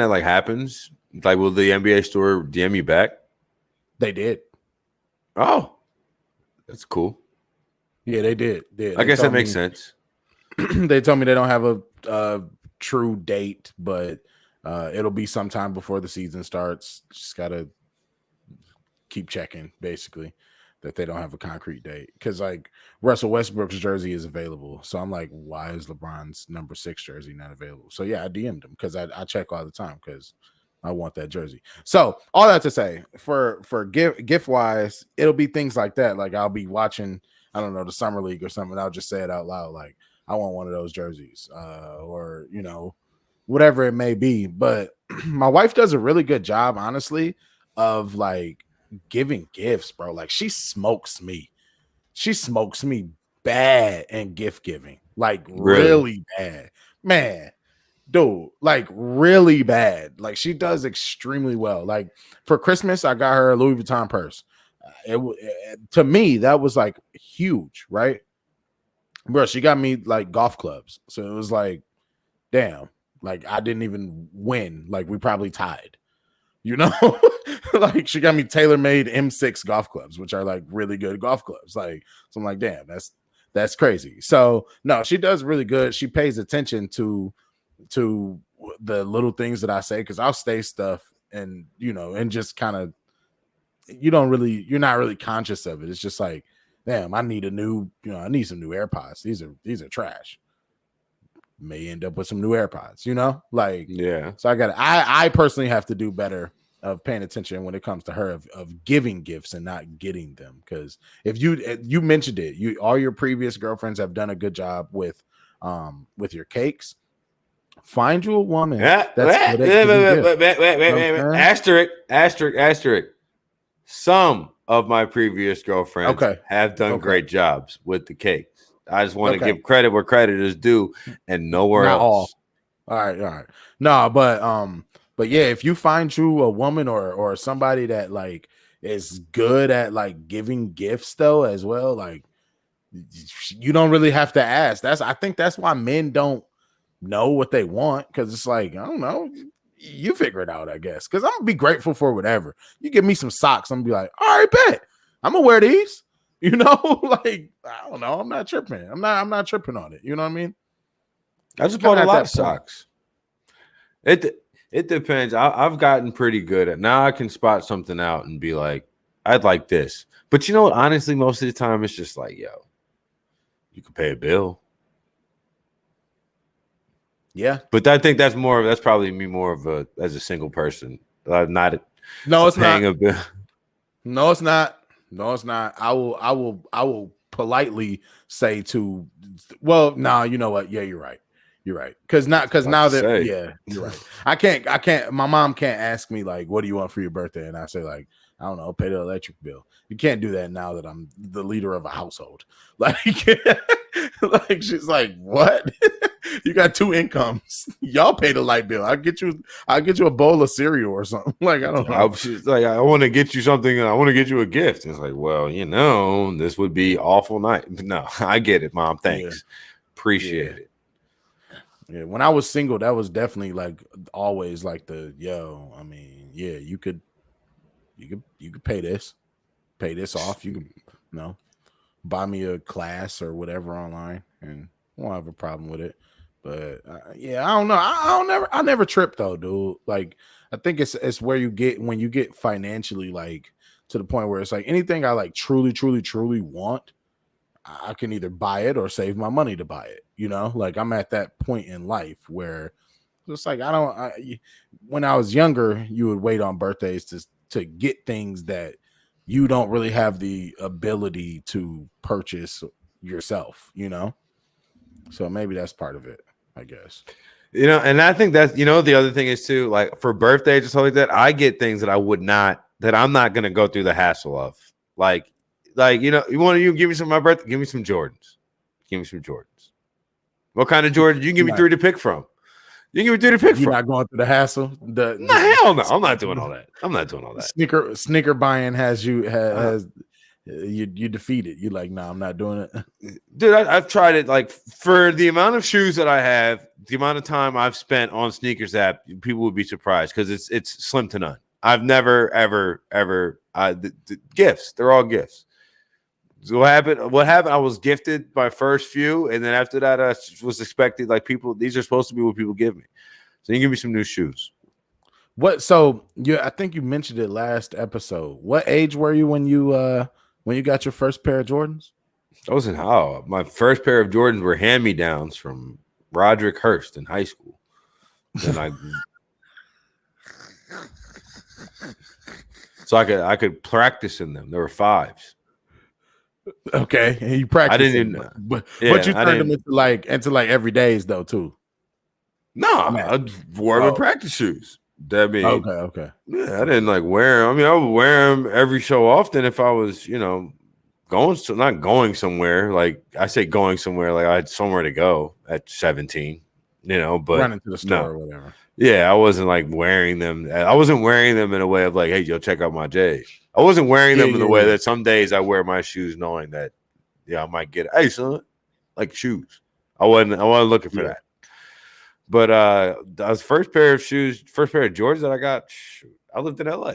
like happens? Like, will the NBA store DM you back? They did. Oh, that's cool. Yeah, they did. I guess that makes sense. They told me they don't have a true date, but it'll be sometime before the season starts. Just gotta keep checking, basically, that they don't have a concrete date. Because like Russell Westbrook's jersey is available, so I'm like, why is LeBron's number 6 jersey not available? So yeah, I DM'd him because I check all the time because I want that jersey. So all that to say, for gift wise, it'll be things like that. Like I'll be watching, I don't know, the summer league or something. I'll just say it out loud, like I want one of those jerseys, or whatever it may be. But my wife does a really good job, honestly, of like giving gifts, bro. Like she smokes me bad in gift giving, like Really? really bad, man. Dude, like really bad. Like she does extremely well. Like for Christmas, I got her a Louis Vuitton purse. To me, that was like huge, right? Bro, she got me like golf clubs. So it was like, damn, like I didn't even win. Like we probably tied, you know? Like she got me tailor-made M6 golf clubs, which are like really good golf clubs. Like, so I'm like, damn, that's crazy. So no, she does really good. She pays attention to the little things that I say, because I'll say stuff and and just kind of you're not really conscious of it. It's just like, damn, I need I need some new AirPods. These are trash. May end up with some new AirPods, like, Yeah. so I personally have to do better of paying attention when it comes to her of giving gifts and not getting them. Because if you mentioned it, all your previous girlfriends have done a good job with your cakes. Find you a woman that's good at giving gifts. Asterisk. Some of my previous girlfriends have done great jobs with the cakes. I just want to give credit where credit is due, and nowhere Not else. All right. No, but yeah, if you find you a woman or somebody that like is good at like giving gifts though as well, like you don't really have to ask. I think that's why men don't know what they want, because it's like, I don't know, you figure it out, I guess. Because I'm gonna be grateful for whatever. You give me some socks, I'm gonna be like, all right, bet I'm gonna wear these. Like I don't know. I'm not tripping. I'm not tripping on it. You know what I mean? I just bought a lot of socks. It depends. I've gotten pretty good at now. I can spot something out and be like, I'd like this. But you know what? Honestly, most of the time it's just like, yo, you can pay a bill. Yeah, but I think that's probably me more of as a single person. Not no, it's paying not. A bill. No, it's not. No, it's not. I will politely say to, well, nah, you know what? Yeah, you're right. You're right. Because now that, yeah, you're right. I can't. My mom can't ask me like, what do you want for your birthday? And I say like, I don't know, pay the electric bill. You can't do that now that I'm the leader of a household. Like, like she's like, what? You got two incomes. Y'all pay the light bill. I'll get you a bowl of cereal or something. Like, I don't know. She's like, I want to get you something. I want to get you a gift. It's like, well, this would be awful night. But no, I get it, Mom. Thanks. Yeah. Appreciate it. Yeah, when I was single, that was definitely like always like I mean, yeah, you could pay this off. You could, buy me a class or whatever online, and I won't have a problem with it. But yeah, I don't know. I never trip though, dude. Like, I think it's where you get when you get financially like to the point where it's like anything I like truly want, I can either buy it or save my money to buy it. Like I'm at that point in life where it's like when I was younger, you would wait on birthdays to get things that you don't really have the ability to purchase yourself, So maybe that's part of it, I guess. And I think that's, the other thing is too, like for birthdays and stuff like that, I get things that I'm not going to go through the hassle of. Like, you give me some of my birthday, give me some Jordans. Give me some Jordans. What kind of Jordans? You can give me 3 to pick from. You can give me 3 to pick from. You're not going through the hassle. Hell no. I'm not doing all that. Sneaker buying has you defeated. You're like, nah, I'm not doing it. Dude, I've tried it. Like for the amount of shoes that I have, the amount of time I've spent on sneakers app, people would be surprised because it's slim to none. I've never, ever, the gifts. They're all gifts. So what happened? I was gifted my first few, and then after that, I was expected like people. These are supposed to be what people give me. So you give me some new shoes. What? So I think you mentioned it last episode. What age were you when you got your first pair of Jordans? I was in my first pair of Jordans were hand-me-downs from Roderick Hurst in high school. And so I could practice in them. There were 5s. Okay, and you practiced. I didn't even, but you turned them into like every days though too. Nah, Man. I wore them in Oh, practice shoes. That mean, okay. yeah, I didn't like wear them. I mean, I would wear them every so often if I was, not going somewhere. Like I say, going somewhere, like I had somewhere to go at 17. But Running to the store no, or whatever. yeah, I wasn't like wearing them. I wasn't wearing them in a way of like, hey, yo, check out my J's. I wasn't wearing them in the way that some days I wear my shoes, knowing that, I might get, hey, son, like shoes. I wasn't looking for that. But the first pair of Jordans that I got, I lived in LA.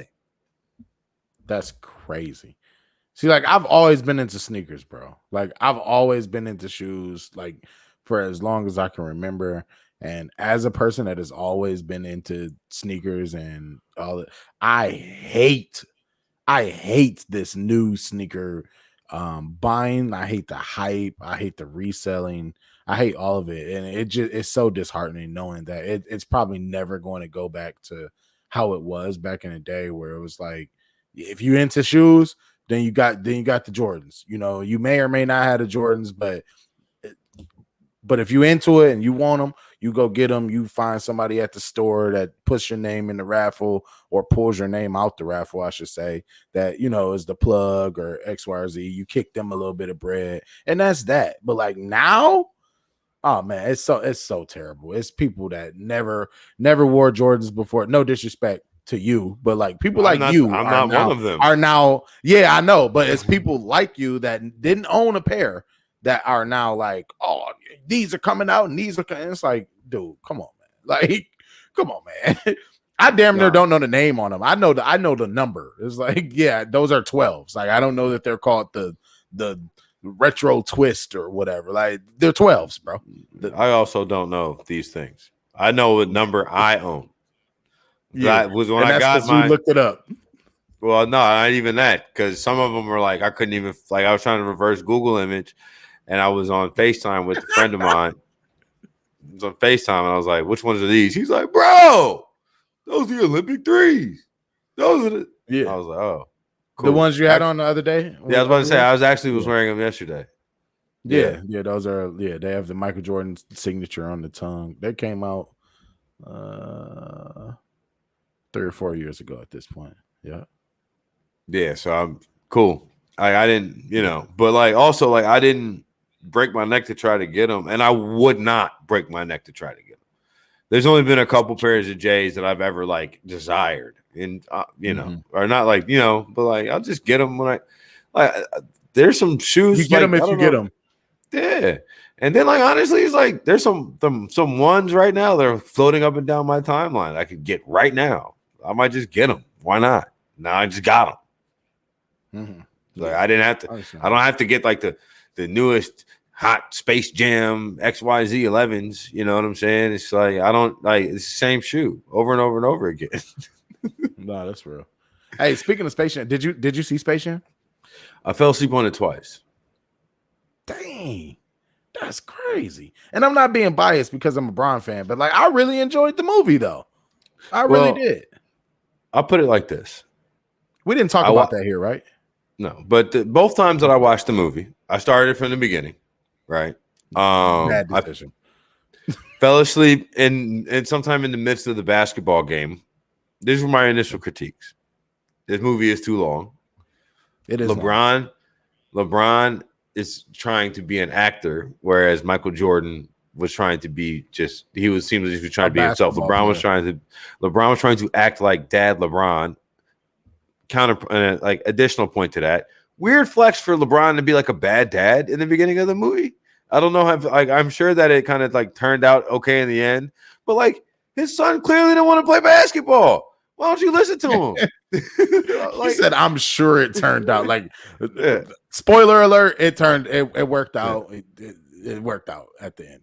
That's crazy. See, like I've always been into sneakers, bro. Like I've always been into shoes, like for as long as I can remember. And as a person that has always been into sneakers and all that, I hate this new sneaker buying. I hate the hype. I hate the reselling. I hate all of it. And it's so disheartening knowing that it's probably never going to go back to how it was back in the day, where it was like, if you into shoes, then you got the Jordans. You may or may not have the Jordans, but if you into it and you want them, you go get them. You find somebody at the store that puts your name in the raffle, or pulls your name out the raffle, I should say, that, is the plug or X, Y, or Z. You kick them a little bit of bread, and that's that. But like now, oh man, it's so terrible. It's people that never wore Jordans before. No disrespect to you, but like people I'm not one of them. Are now, yeah, I know, but it's people like you that didn't own a pair that are now like, oh, these are coming out and these are coming. It's like, dude, come on, man. Like, come on, man. I damn near don't know the name on them. I know the number. It's like, yeah, those are 12s. Like, I don't know that they're called the retro twist or whatever. Like, they're 12s, bro. I also don't know these things. I know what number I own. Yeah, that was when I got my. You looked it up. Well, no, not even that, because some of them were like I couldn't even, like, I was trying to reverse Google image, and I was on FaceTime with a friend of mine. It was on FaceTime, and I was like, "Which ones are these?" He's like, "Bro, those are the Olympic threes. Those are the." Yeah. I was like, "Oh, cool." The ones you had on the other day. Yeah, I was about to say I was wearing them yesterday. Yeah, those are. Yeah, they have the Michael Jordan signature on the tongue. They came out 3 or 4 years ago at this point. Yeah, so I'm cool. I didn't, but like also, like, I didn't break my neck to try to get them, and I would not break my neck to try to get them. There's only been a couple pairs of J's that I've ever like desired, and or not like, but like I'll just get them when there's some shoes you get them if you get them. Yeah. And then, like, honestly, it's like there's some ones right now that are floating up and down my timeline I could get right now. I might just get them. Why not? Now I just got them. Like, I didn't have to. I don't have to get like the newest hot Space Jam XYZ 11s. You know what I'm saying? It's like I don't like it's the same shoe over and over and over again. No, that's real. Hey, speaking of Space Jam, did you see Space Jam? I fell asleep on it twice. Dang, that's crazy. And I'm not being biased because I'm a Bron fan, but like I really enjoyed the movie though. I really did. I'll put it like this. We didn't talk about that here, right? No, but both times that I watched the movie, I started from the beginning, right? Bad decision. I fell asleep and sometime in the midst of the basketball game. These were my initial critiques. This movie is too long. It is. LeBron is trying to be an actor, whereas Michael Jordan was trying to be he was trying to be himself. LeBron was trying to act like Dad LeBron. Like additional point to that, weird flex for LeBron to be like a bad dad in the beginning of the movie. I don't know how, like, I'm sure that it kind of like turned out okay in the end, but like his son clearly didn't want to play basketball. Why don't you listen to him? He said, "I'm sure it turned out like." Spoiler alert! It worked out. It worked out at the end.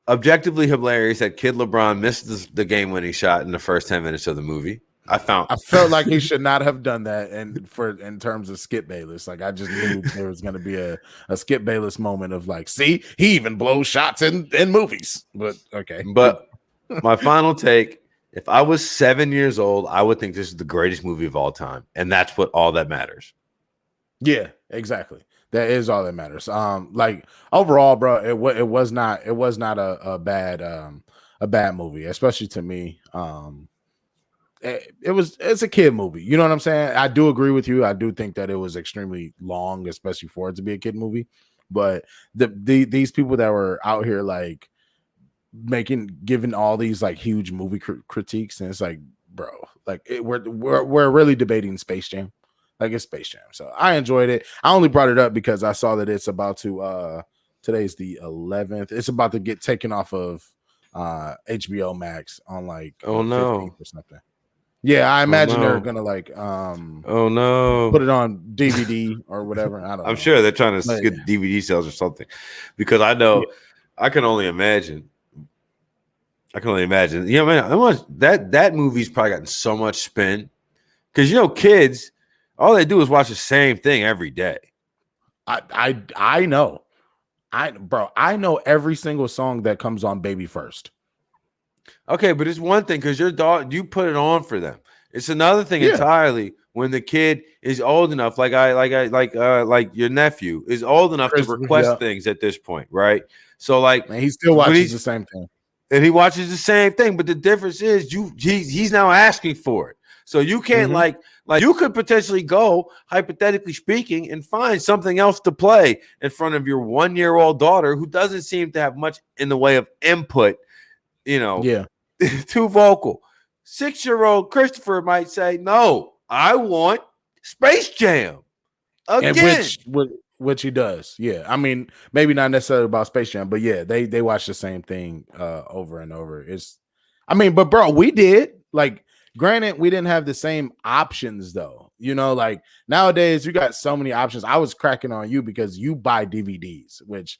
Objectively hilarious that kid LeBron missed the game-winning shot in the first 10 minutes of the movie. I felt like he should not have done that, and in terms of Skip Bayless, like I just knew there was going to be a Skip Bayless moment of like, see, he even blows shots in movies. But okay, but my final take: if I was 7 years old, I would think this is the greatest movie of all time, and that's all that matters. Yeah, exactly. That is all that matters. Like overall, bro, it was not a bad a bad movie, especially to me. It's a kid movie. You know what I'm saying? I do agree with you. I do think that it was extremely long, especially for it to be a kid movie. But these people that were out here like giving all these like huge movie critiques, and it's like, bro, like we're really debating Space Jam. Like it's Space Jam. So I enjoyed it. I only brought it up because I saw that it's about to today's the 11th. It's about to get taken off of HBO Max on like Oh the 15th no. or something. Yeah, I imagine no. they're gonna like Oh no. put it on DVD or whatever. I don't know. I'm sure they're trying to But, get DVD sales or something, because I know I can only imagine. You know, man, how much that movie's probably gotten so much spin, because you know, kids, all they do is watch the same thing every day. I know. I know every single song that comes on Baby First. Okay, but it's one thing because your dog, you put it on for them. It's another thing entirely when the kid is old enough, like your nephew is old enough to request things at this point, right? So like, and he still watches the same thing, and he watches the same thing. But the difference is, he's now asking for it. So you can't like you could potentially go, hypothetically speaking, and find something else to play in front of your 1-year-old daughter who doesn't seem to have much in the way of input. You know, too vocal. 6-year-old Christopher might say, "No, I want Space Jam again," and which he does. Yeah, I mean, maybe not necessarily about Space Jam, but yeah, they watch the same thing over and over. But bro, we did. Like, granted, we didn't have the same options though. You know, like nowadays you got so many options. I was cracking on you because you buy DVDs, which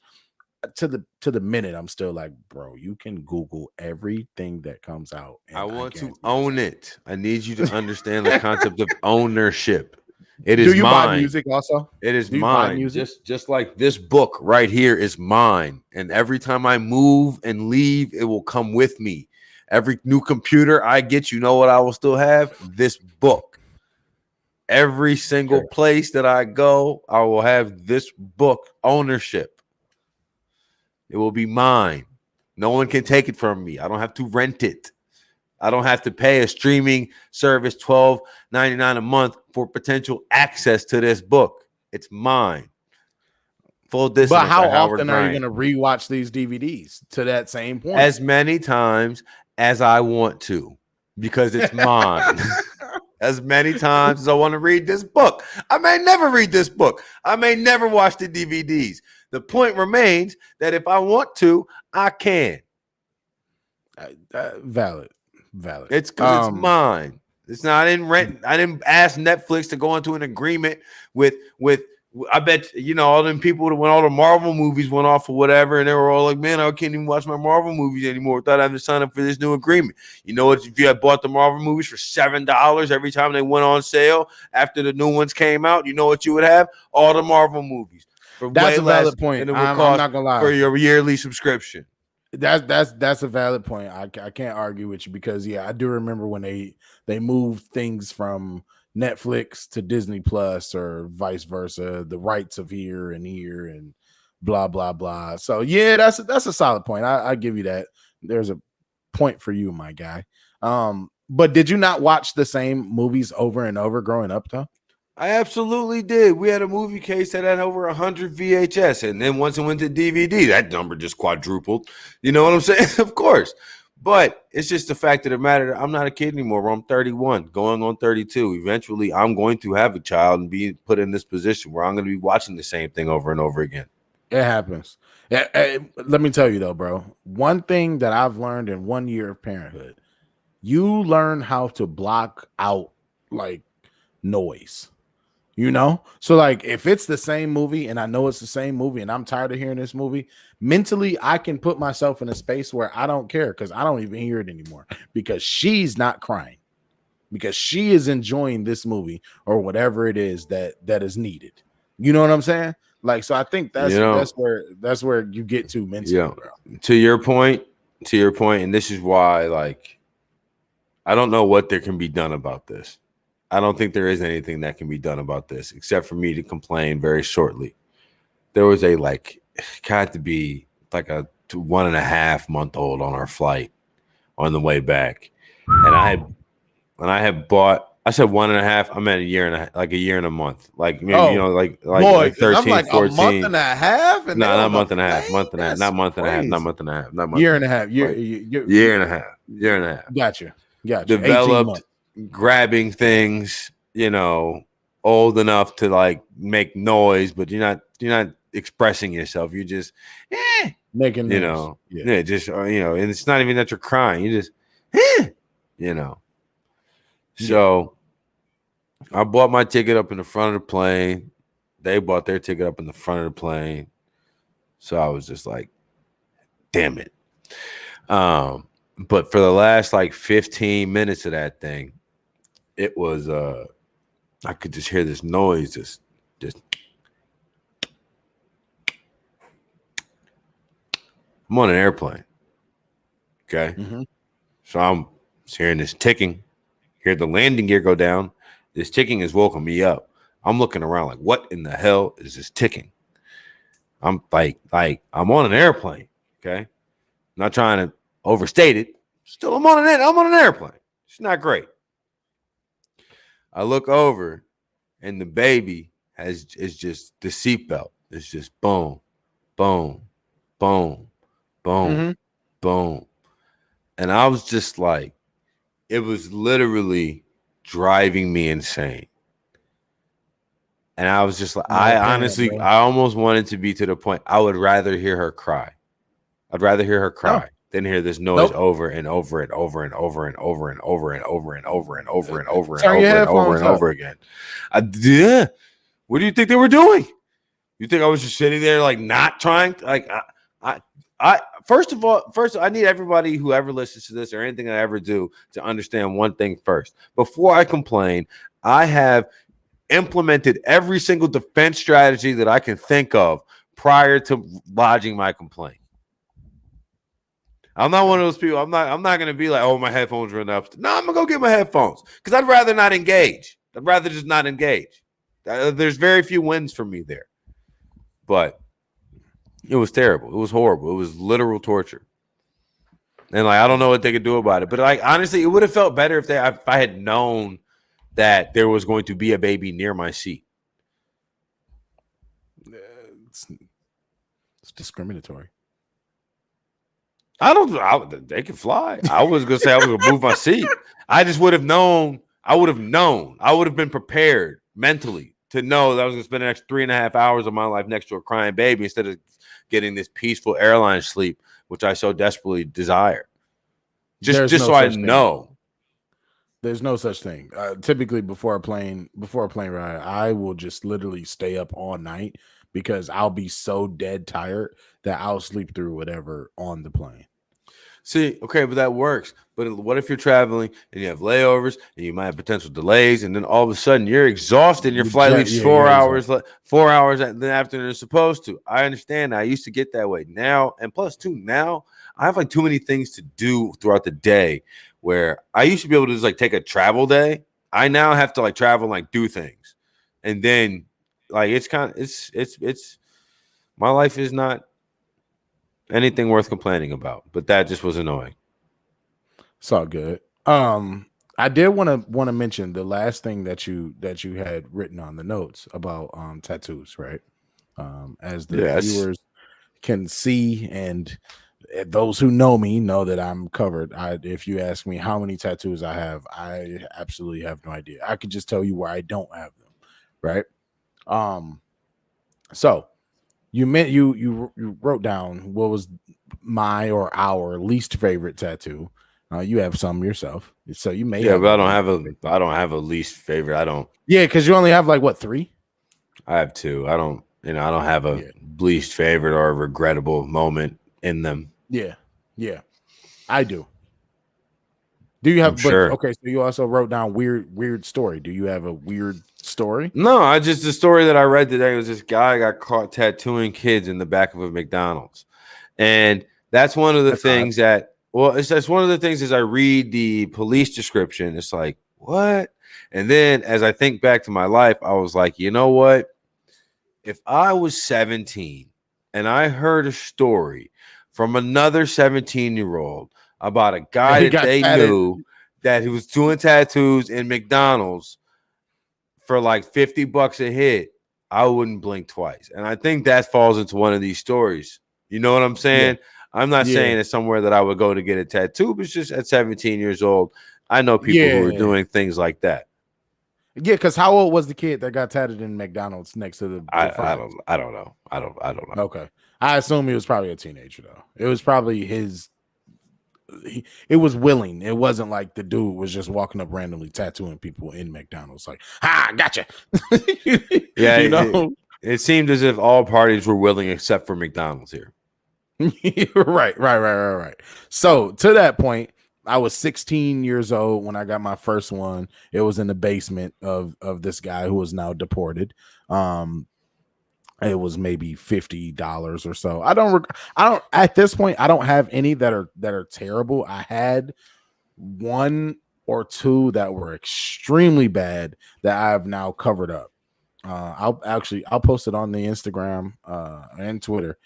to the minute I'm still like, bro, you can Google everything that comes out. I want to own it. I need you to understand the concept of ownership. It is Do you mine. buy music also? It is mine. Just like this book right here is mine. And every time I move and leave, it will come with me. Every new computer I get, you know what I will still have? This book. Every single place that I go, I will have this book ownership. It will be mine. No one can take it from me. I don't have to rent it. I don't have to pay a streaming service $12.99 a month for potential access to this book. It's mine. Full distance. But how often are you going to rewatch these DVDs to that same point? As many times as I want to, because it's mine. As many times as I want to read this book. I may never read this book. I may never watch the DVDs. The point remains that if I want to, I can. Valid. It's because it's mine. It's not in rent. I didn't ask Netflix to go into an agreement with. I bet you know all them people when all the Marvel movies went off or whatever, and they were all like, "Man, I can't even watch my Marvel movies anymore without having to sign up for this new agreement." You know what? If you had bought the Marvel movies for $7 every time they went on sale after the new ones came out, you know what you would have? All the Marvel movies. That's a valid point. I'm not gonna lie. For your yearly subscription. That's a valid point. I can't argue with you because I do remember when they moved things from Netflix to Disney Plus or vice versa, the rights of here and blah blah blah. So yeah, that's a solid point. I give you that. There's a point for you, my guy. But did you not watch the same movies over and over growing up though? I absolutely did. We had a movie case that had over 100 VHS, and then once it went to DVD, that number just quadrupled. You know what I'm saying? Of course. But it's just the fact of the matter. I'm not a kid anymore. I'm 31, going on 32. Eventually, I'm going to have a child and be put in this position where I'm going to be watching the same thing over and over again. It happens. Let me tell you, though, bro. One thing that I've learned in 1 year of parenthood, you learn how to block out, like, noise. You know, so like if it's the same movie and I know it's the same movie and I'm tired of hearing this movie, mentally I can put myself in a space where I don't care because I don't even hear it anymore because she's not crying, because she is enjoying this movie or whatever it is that is needed. You know what I'm saying? Like, so I think that's where you get to mentally. Yeah. Bro. To your point, and this is why, like, I don't know what there can be done about this. I don't think there is anything that can be done about this except for me to complain very shortly. There was got to be like a 1.5 month old on our flight. on the way back, and I had bought. I said 1.5. I'm at a year and a year and a month. Like maybe boy, like 13, I'm like 14. a month and a half, and No, they not a on the month and a half. plane? Month and a half. That's Not month and a half. Not crazy. month and a half. Not month. Year and a half. Year and a half. Year and a half. Gotcha. 18 Developed months. grabbing things. Old enough to like make noise, but you're not expressing yourself. You're just making noise. Just and it's not even that you're crying. You just So I bought my ticket up in the front of the plane. They bought their ticket up in the front of the plane. So I was just like, damn it. But for the last like 15 minutes of that thing, it was I could just hear this noise just I'm on an airplane. Okay. Mm-hmm. So I'm hearing this ticking, hear the landing gear go down. This ticking is woken me up. I'm looking around like, what in the hell is this ticking? I'm like I'm on an airplane. Okay. I'm not trying to overstate it. Still, I'm on an airplane. It's not great. I look over and the baby is just the seatbelt. It's just boom, boom, boom, boom, boom. And I was just like, it was literally driving me insane. And I was just like, I almost wanted to be to the point I would rather hear her cry. I'd rather hear her cry than hear this noise over and over and over and over and over and over and over and over and over and over and over and over and over again. What do you think they were doing? You think I was just sitting there like not trying? Like I first I need everybody who ever listens to this or anything I ever do to understand one thing first. Before I complain, I have implemented every single defense strategy that I can think of prior to lodging my complaint. I'm not one of those people. I'm not gonna be like, oh, my headphones are enough. No, I'm gonna go get my headphones because I'd rather not engage. I'd rather just not engage. There's very few wins for me there. But it was terrible. It was horrible. It was literal torture. And like I don't know what they could do about it. But like honestly, it would have felt better if I had known that there was going to be a baby near my seat. It's discriminatory. They can fly. I was gonna say I was gonna move my seat. I just would have known. I would have been prepared mentally to know that I was gonna spend the next 3.5 hours of my life next to a crying baby instead of getting this peaceful airline sleep, which I so desperately desire. Just so I know. There's no such thing. Typically, before a plane ride, I will just literally stay up all night because I'll be so dead tired that I'll sleep through whatever on the plane. See, okay, but that works. But what if you're traveling and you have layovers and you might have potential delays, and then all of a sudden you're exhausted and your flight leaves 4 hours, 4 hours after they're supposed to? I understand. I used to get that way now, and plus too, now I have like too many things to do throughout the day. Where I used to be able to just like take a travel day, I now have to like travel and like do things, and then like it's my life is not anything worth complaining about, but that just was annoying. It's all good. I did want to mention the last thing that you had written on the notes about tattoos, right? As the viewers can see, and those who know me know that I'm covered. If you ask me how many tattoos I have, I absolutely have no idea. I could just tell you where I don't have them, right? So you wrote down what was my or our least favorite tattoo. You have some yourself, so you may. Yeah, but I don't have a least favorite. I don't. Yeah, because you only have like what, 3? I have 2. I don't have a least favorite or a regrettable moment in them. Yeah, I do. Do you have? Sure. Okay, so you also wrote down weird story. Do you have a weird story? No, the story that I read today was this guy got caught tattooing kids in the back of a McDonald's, and that's one of the things that. Well, it's one of the things as I read the police description, it's like, what? And then as I think back to my life, I was like, you know what? If I was 17 and I heard a story from another 17-year-old about a guy that they tatted. knew that he was doing tattoos in McDonald's for like $50 a hit, I wouldn't blink twice. And I think that falls into one of these stories. You know what I'm saying? Yeah. I'm not Yeah. saying it's somewhere that I would go to get a tattoo, but it's just at 17 years old, I know people who are doing things like that. Yeah, because how old was the kid that got tatted in McDonald's next to the I fries? don't know. I don't know. Okay. I assume he was probably a teenager though. It was probably it was willing. It wasn't like the dude was just walking up randomly tattooing people in McDonald's. Like, gotcha. Yeah, you know, it seemed as if all parties were willing except for McDonald's here. Right. So to that point, I was 16 years old when I got my first one. It was in the basement of this guy who was now deported. It was maybe $50 or so. I don't at this point, I don't have any that are terrible. I had one or two that were extremely bad that I have now covered up. I'll post it on the Instagram and Twitter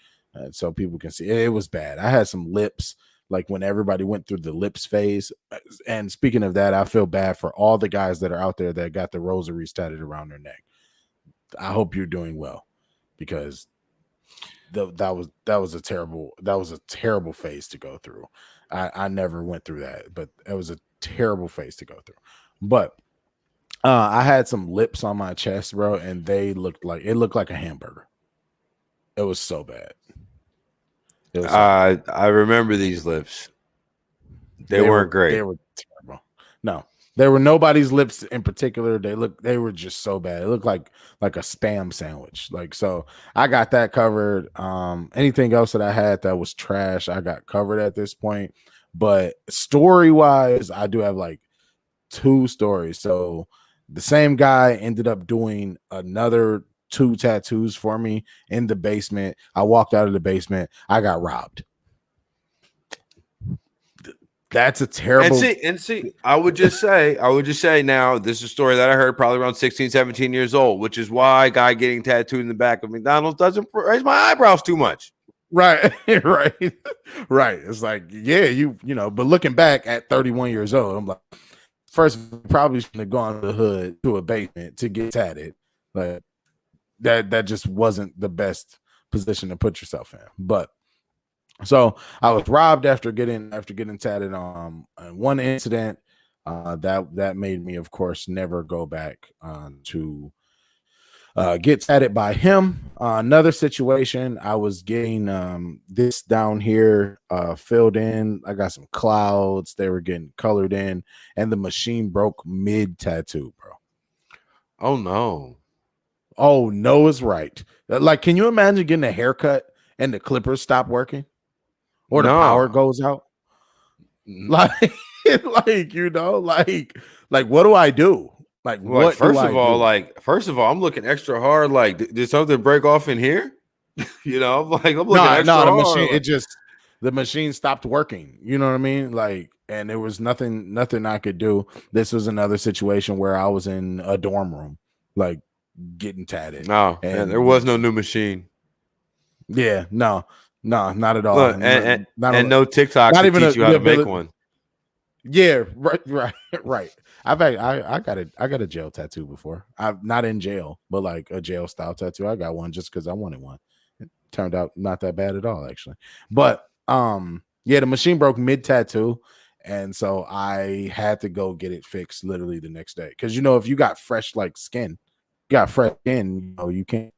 so people can see. It was bad. I had some lips, like when everybody went through the lips phase. And speaking of that, I feel bad for all the guys that are out there that got the rosaries tatted around their neck. I hope you're doing well, because that was a terrible phase to go through. I never went through that, but it was a terrible phase to go through. But I had some lips on my chest, bro, and it looked like a hamburger. It was so bad. I remember these lips. They weren't great. They were terrible. No, there were nobody's lips in particular. They were just so bad. It looked like a Spam sandwich. Like, so I got that covered. Anything else that I had that was trash, I got covered at this point. But story wise, I do have like 2 stories. So the same guy ended up doing another 2 tattoos for me in the basement. I walked out of the basement. I got robbed. That's a terrible. And see, I would just say now, this is a story that I heard probably around 16, 17 years old, which is why a guy getting tattooed in the back of McDonald's doesn't raise my eyebrows too much. Right. It's like, yeah, you know, but looking back at 31 years old, I'm like, first, probably shouldn't have gone to the hood to a basement to get tatted. Like, that just wasn't the best position to put yourself in. But so I was robbed after getting tatted on one incident. That made me, of course, never go back to get tatted by him. Another situation, I was getting this down here filled in. I got some clouds. They were getting colored in, and the machine broke mid tattoo, bro. Oh no. Oh no, is right. Like, can you imagine getting a haircut and the clippers stop working, or the power goes out? Like, you know, like what do I do? Like, what? First of all, I'm looking extra hard. Like, did something break off in here? You know, I'm looking extra hard. The machine, the machine stopped working. You know what I mean? Like, and there was nothing I could do. This was another situation where I was in a dorm room, like, getting tatted. No, and there was no new machine. Yeah, no, not at all. Look, and no TikTok to teach you how to make one. Yeah, right. I got a jail tattoo before. I'm not in jail, but like a jail style tattoo. I got one just because I wanted one. It turned out not that bad at all, actually. But yeah, the machine broke mid tattoo, and so I had to go get it fixed literally the next day. Because, you know, if you got fresh skin, you know, you can't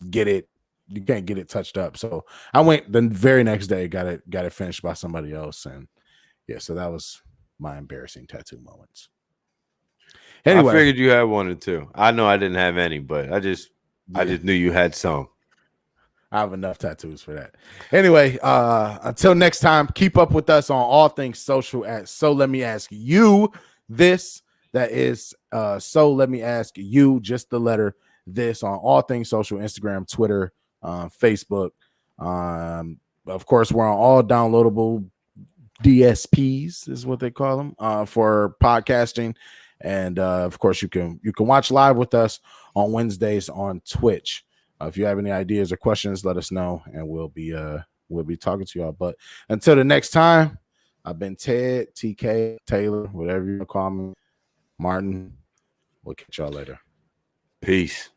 get it touched up. So I went the very next day, got it finished by somebody else, and yeah, so that was my embarrassing tattoo moments. Anyway, I figured you had one or two. I know I didn't have any, but I just knew you had some. I have enough tattoos for that. Anyway, until next time, keep up with us on all things social at So Let Me Ask You This. That is So Let Me Ask You, just the letter this, on all things social, Instagram, Twitter, Facebook. Of course, we're on all downloadable DSPs is what they call them for podcasting. And of course, you can watch live with us on Wednesdays on Twitch. If you have any ideas or questions, let us know, and we'll be talking to y'all. But until the next time, I've been Ted, TK, Taylor, whatever you want to call me. Martin. We'll catch y'all later. Peace.